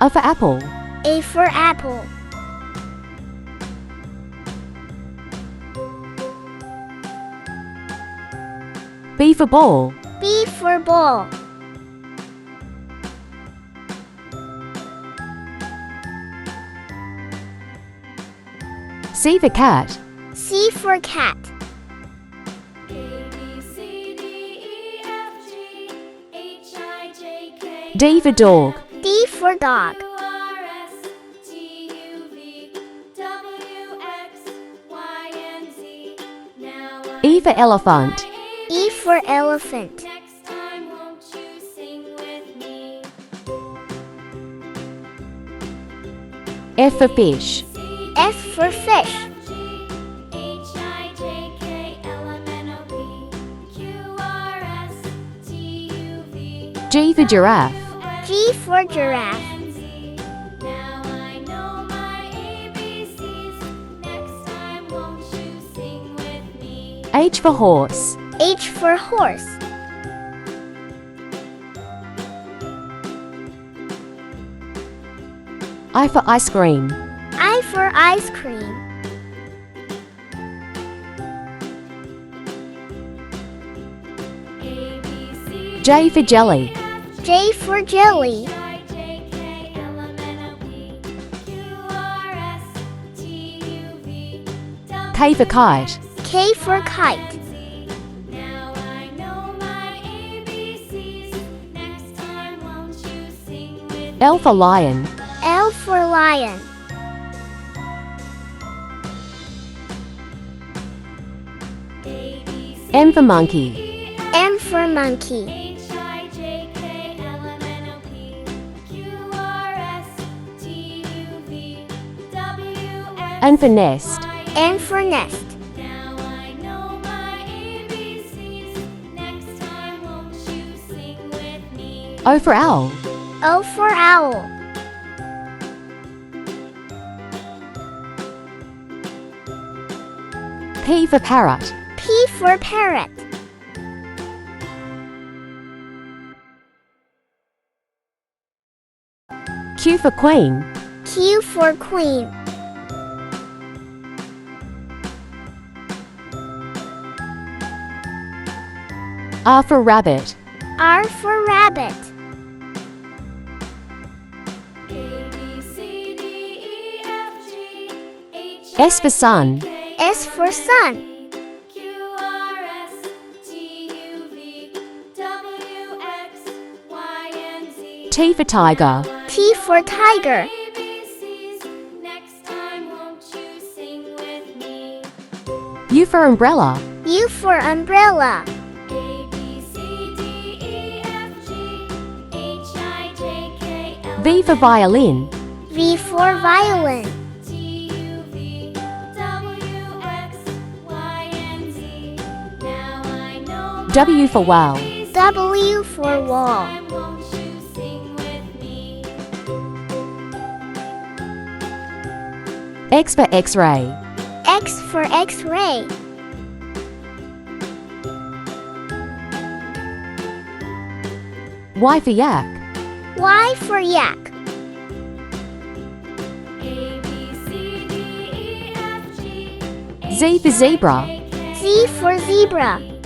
A for apple. A for apple. B for ball. B for ball. C for cat. C for cat. D for dog. D for dog. E for elephant. E for elephant. F for fish. F for fish. G for giraffe. G for giraffe. H for horse. H for horse. I for ice cream. I for ice cream. J for jelly. J for jelly. K for kite. K for kite. L for lion. L for lion. M for monkey. M for monkey. N for nest. N for nest. O for owl. O for owl. P for parrot. P for parrot. Q for queen. Q for queen. R for rabbit. R for rabbit. S for sun. S for sun. T for tiger. T for tiger. U for umbrella. U for umbrella. V for violin. V for violin. W for whale. W for wall. X for x-ray. X for x-ray. Y for yak. Y for yak. Z for zebra. Z for zebra.